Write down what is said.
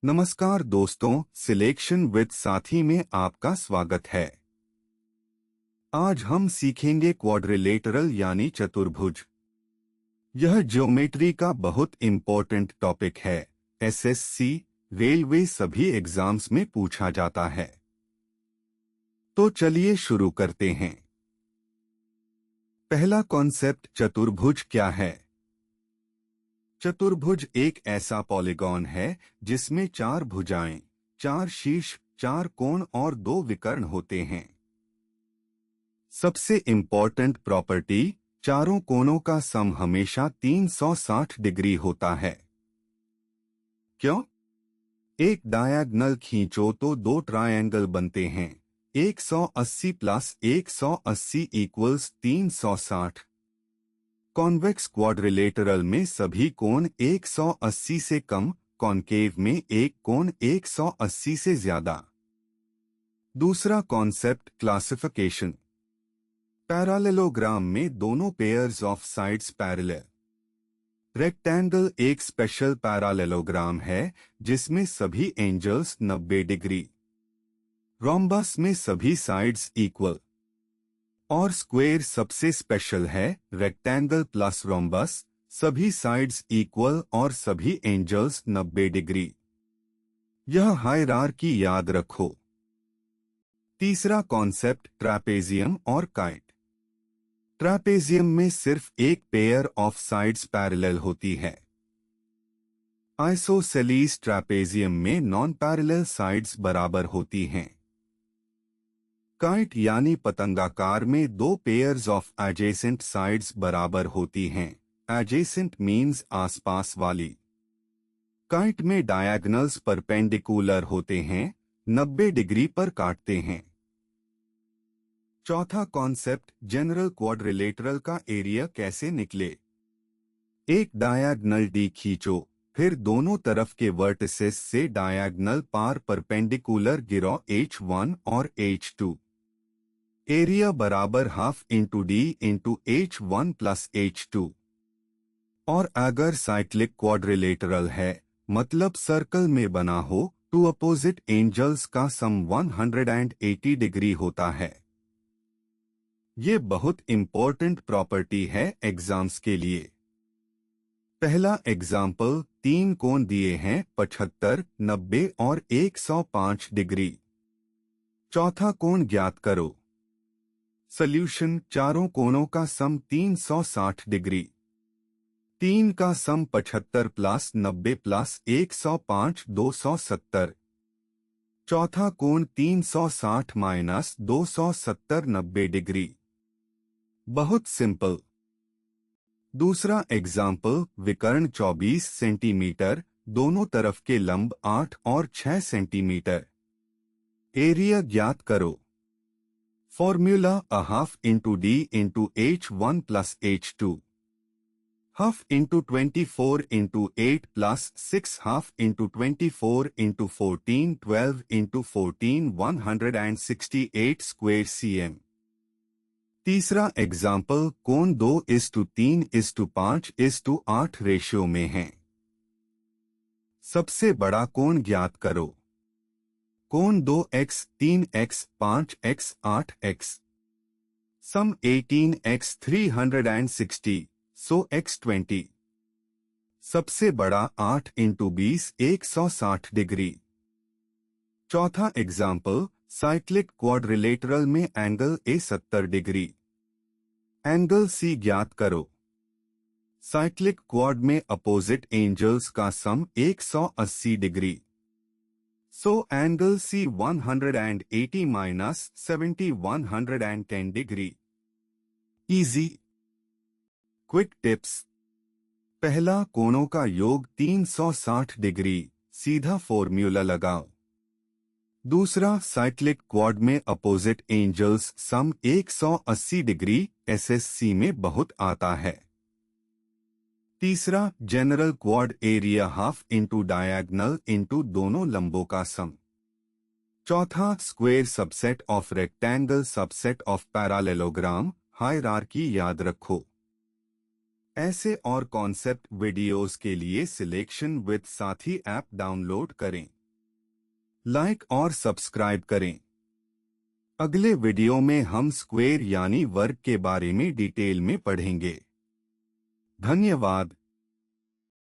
नमस्कार दोस्तों, selection with साथी में आपका स्वागत है। आज हम सीखेंगे क्वाड्रिलेटरल यानी चतुर्भुज। यह ज्योमेट्री का बहुत इम्पोर्टेंट टॉपिक है। एसएससी, रेलवे सभी एग्जाम्स में पूछा जाता है। तो चलिए शुरू करते हैं। पहला कॉन्सेप्ट, चतुर्भुज क्या है? चतुर्भुज एक ऐसा पॉलीगॉन है जिसमें 4 भुजाएं, 4 शीर्ष, 4 कोण और 2 विकर्ण होते हैं। सबसे इम्पोर्टेंट प्रॉपर्टी, चारों कोणों का सम हमेशा 360 डिग्री होता है। क्यों? एक डायगोनल खींचो तो 2 ट्रायंगल बनते हैं। 180 प्लस 180 इक्वल्स 360। कॉन्वेक्स क्वाड्रिलेटरल में सभी कोण 180 से कम, कॉन्केव में एक कोण 180 से ज्यादा। दूसरा कॉन्सेप्ट, क्लासिफिकेशन। पैरालेलोग्राम में दोनों pairs of sides parallel. Rectangle एक स्पेशल पैरालेलोग्राम है जिसमें सभी एंगल्स 90 डिग्री। रोम्बस में सभी साइड्स इक्वल। और स्क्वेयर सबसे स्पेशल है, रेक्टेंगल प्लस रोम्बस, सभी साइड्स इक्वल और सभी एंगल्स 90 डिग्री। यह हायरार्की याद रखो। तीसरा कॉन्सेप्ट, ट्रैपेजियम और काइट। ट्रैपेजियम में सिर्फ एक पेयर ऑफ साइड्स पैरेलल होती है। आइसोसेलीस ट्रैपेजियम में नॉन पैरेलल साइड्स बराबर होती हैं। काइट यानी पतंगाकार में 2 पेयर्स ऑफ एडजेसेंट साइड्स बराबर होती हैं। एडजेसेंट मीन्स आसपास वाली। काइट में डायगोनल्स परपेंडिकुलर होते हैं, 90 डिग्री पर काटते हैं। चौथा कॉन्सेप्ट, जनरल क्वाड्रिलेटरल का एरिया कैसे निकले। एक डायगोनल डी खींचो, फिर दोनों तरफ के वर्टिसेस से डायगोनल पार परपेंडिकुलर गिरो H1 और H2। एरिया बराबर half into D into H1 plus H2। और अगर साइक्लिक क्वाड्रिलेटरल है, मतलब सर्कल में बना हो, टू अपोजिट एंगल्स का सम 180 डिग्री होता है। ये बहुत इंपॉर्टेंट प्रॉपर्टी है एग्जाम्स के लिए। पहला एग्जाम्पल, 3 कोण दिए हैं 75, 90 और 105 डिग्री। चौथा कोण ज्ञात करो। सॉल्यूशन, चारों कोणों का सम 360 डिग्री। 3 का सम 75 प्लस 90 प्लस 105 270। चौथा कोण 360 माइनस 270 90 डिग्री। बहुत सिंपल। दूसरा एग्जाम्पल, विकर्ण 24 सेंटीमीटर, दोनों तरफ के लंब 8 और 6 सेंटीमीटर। एरिया ज्ञात करो। Formula, a half into D into H1 plus H2। Half into 24 into 8 plus 6, half into 24 into 14, 12 into 14, 168 square cm। तीसरा एग्जाम्पल, कोण 2:3:5:8 रेशियो में है। सबसे बड़ा कोण ज्ञात करो। कोण 2x, 3x, 5x, 8x। सम 18x 360, सो x 20। सबसे बड़ा 8 इंटू 20 160 डिग्री। चौथा एग्जाम्पल, साइक्लिक क्वाड्रिलेटरल में angle A 70 degree. Angle C ज्ञात करो। साइक्लिक क्वाड में अपोजिट एंगल्स का सम 180 degree. So angle C 180 minus 70 110 degree. Easy. Quick tips. पहला, कोणों का योग 360 डिग्री, सीधा फॉर्मूला लगाओ। दूसरा, साइक्लिक क्वाड में opposite angles sum 180 degree, SSC में बहुत आता है। तीसरा, general quad area half into diagonal into दोनों लंबों का सम। चौथा, square subset of rectangle subset of parallelogram, hierarchy याद रखो। ऐसे और कॉन्सेप्ट वीडियोस के लिए सिलेक्शन विद साथी ऐप डाउनलोड करें, लाइक और सब्सक्राइब करें। अगले वीडियो में हम स्क्वायर यानी वर्ग के बारे में डिटेल में पढ़ेंगे। धन्यवाद।